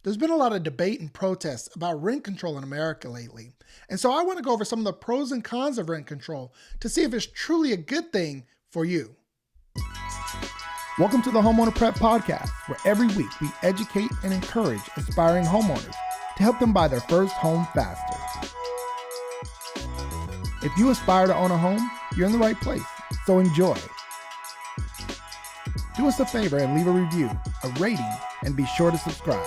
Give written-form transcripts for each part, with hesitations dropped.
There's been a lot of debate and protests about rent control in America lately. And so I want to go over some of the pros and cons of rent control to see if it's truly a good thing for you. Welcome to the Homeowner Prep podcast, where every week we educate and encourage aspiring homeowners to help them buy their first home faster. If you aspire to own a home, you're in the right place, so enjoy. Do us a favor and leave a review, a rating, and be sure to subscribe.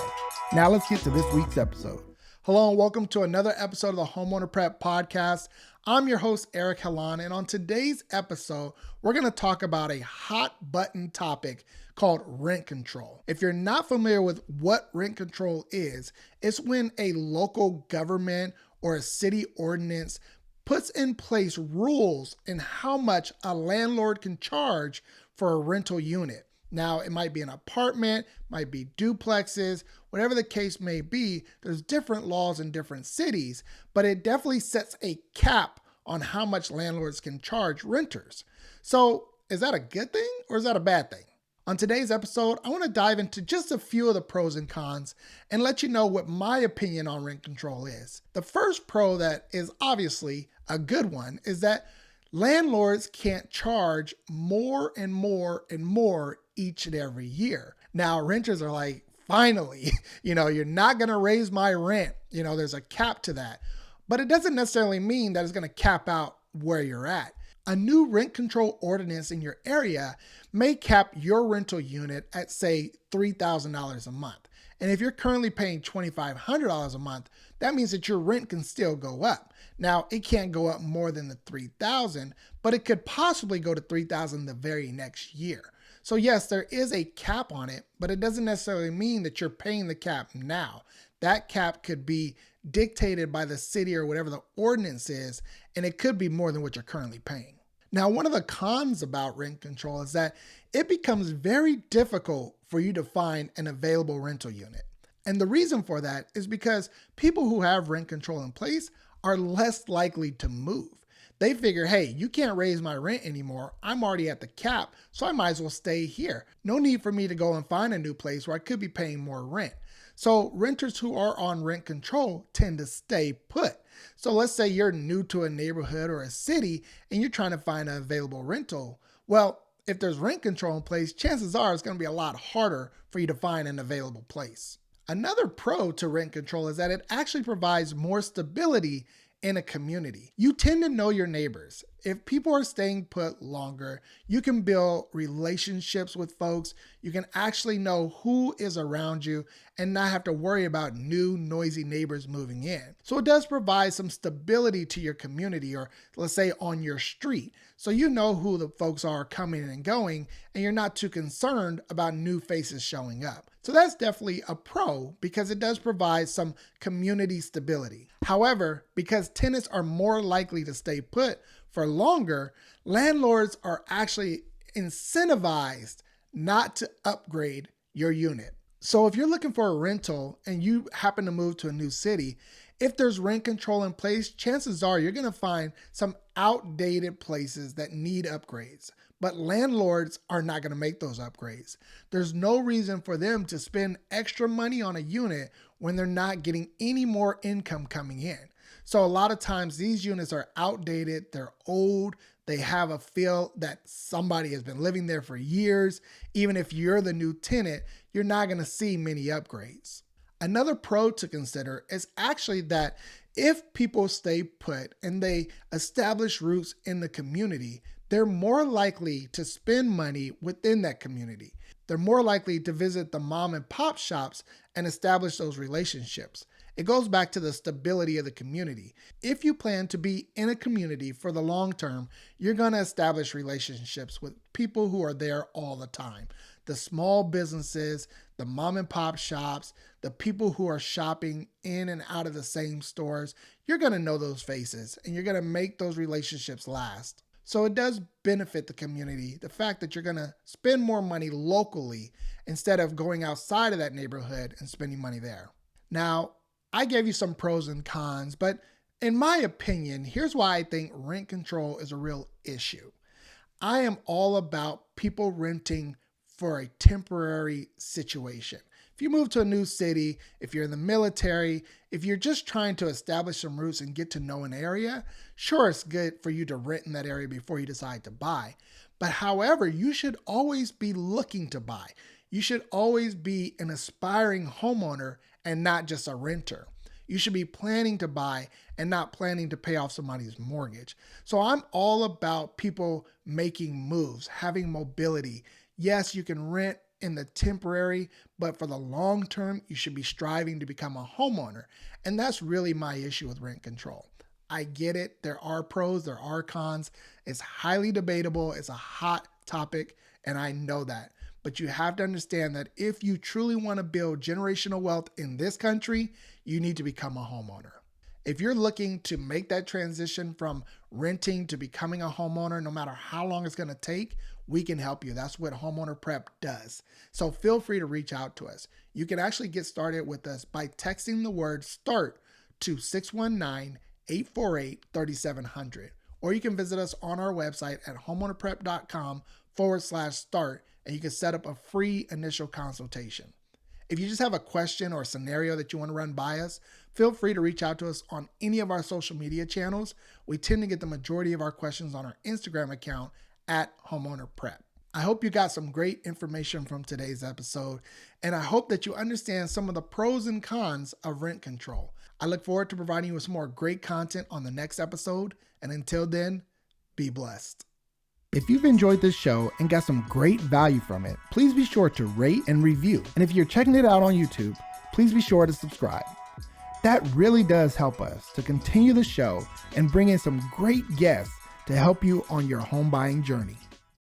Now let's get to this week's episode. Hello and welcome to another episode of the Homeowner Prep podcast. I'm your host, Eric Halan, and on today's episode, we're going to talk about a hot button topic called rent control. If you're not familiar with what rent control is, it's when a local government or a city ordinance puts in place rules in how much a landlord can charge for a rental unit. Now, it might be an apartment, might be duplexes, whatever the case may be. There's different laws in different cities, but it definitely sets a cap on how much landlords can charge renters. So is that a good thing or is that a bad thing? On today's episode, I want to dive into just a few of the pros and cons and let you know what my opinion on rent control is. The first pro that is obviously a good one is that landlords can't charge more and more and more each and every year. Now, renters are like, finally, you're not going to raise my rent. There's a cap to that. But it doesn't necessarily mean that it's going to cap out where you're at. A new rent control ordinance in your area may cap your rental unit at, say, $3,000 a month. And if you're currently paying $2,500 a month, that means that your rent can still go up. Now, it can't go up more than the $3,000, but it could possibly go to $3,000 the very next year. So yes, there is a cap on it, but it doesn't necessarily mean that you're paying the cap now. That cap could be dictated by the city or whatever the ordinance is, and it could be more than what you're currently paying. Now, one of the cons about rent control is that it becomes very difficult for you to find an available rental unit. And the reason for that is because people who have rent control in place are less likely to move. They figure, hey, you can't raise my rent anymore. I'm already at the cap, so I might as well stay here. No need for me to go and find a new place where I could be paying more rent. So renters who are on rent control tend to stay put. So let's say you're new to a neighborhood or a city and you're trying to find an available rental. Well, if there's rent control in place, chances are it's going to be a lot harder for you to find an available place. Another pro to rent control is that it actually provides more stability in a community. You tend to know your neighbors. If people are staying put longer, you can build relationships with folks. You can actually know who is around you and not have to worry about new noisy neighbors moving in. So it does provide some stability to your community, or let's say on your street. So you know who the folks are coming and going, and you're not too concerned about new faces showing up. So that's definitely a pro because it does provide some community stability. However, because tenants are more likely to stay put for longer, landlords are actually incentivized not to upgrade your unit. So if you're looking for a rental and you happen to move to a new city, if there's rent control in place, chances are you're going to find some outdated places that need upgrades. But landlords are not going to make those upgrades. There's no reason for them to spend extra money on a unit when they're not getting any more income coming in. So a lot of times these units are outdated, they're old, they have a feel that somebody has been living there for years. Even if you're the new tenant, you're not going to see many upgrades. Another pro to consider is actually that if people stay put and they establish roots in the community, they're more likely to spend money within that community. They're more likely to visit the mom and pop shops and establish those relationships. It goes back to the stability of the community. If you plan to be in a community for the long term, you're going to establish relationships with people who are there all the time. The small businesses, the mom and pop shops, the people who are shopping in and out of the same stores, you're going to know those faces and you're going to make those relationships last. So it does benefit the community, the fact that you're going to spend more money locally instead of going outside of that neighborhood and spending money there. Now, I gave you some pros and cons, but in my opinion, here's why I think rent control is a real issue. I am all about people renting for a temporary situation. If you move to a new city, if you're in the military, if you're just trying to establish some roots and get to know an area, sure, it's good for you to rent in that area before you decide to buy. But however, you should always be looking to buy. You should always be an aspiring homeowner and not just a renter. You should be planning to buy and not planning to pay off somebody's mortgage. So I'm all about people making moves, having mobility. Yes, you can rent in the temporary, but for the long term, you should be striving to become a homeowner. And that's really my issue with rent control. I get it. There are pros, there are cons. It's highly debatable. It's a hot topic, and I know that. But you have to understand that if you truly want to build generational wealth in this country, you need to become a homeowner. If you're looking to make that transition from renting to becoming a homeowner, no matter how long it's going to take, we can help you. That's what Homeowner Prep does. So feel free to reach out to us. You can actually get started with us by texting the word START to 619-848-3700. Or you can visit us on our website at homeownerprep.com/start, and you can set up a free initial consultation. If you just have a question or a scenario that you want to run by us, feel free to reach out to us on any of our social media channels. We tend to get the majority of our questions on our Instagram account at Homeowner Prep. I hope you got some great information from today's episode, and I hope that you understand some of the pros and cons of rent control. I look forward to providing you with some more great content on the next episode, and until then, be blessed. If you've enjoyed this show and got some great value from it, please be sure to rate and review. And if you're checking it out on YouTube, please be sure to subscribe. That really does help us to continue the show and bring in some great guests to help you on your home buying journey.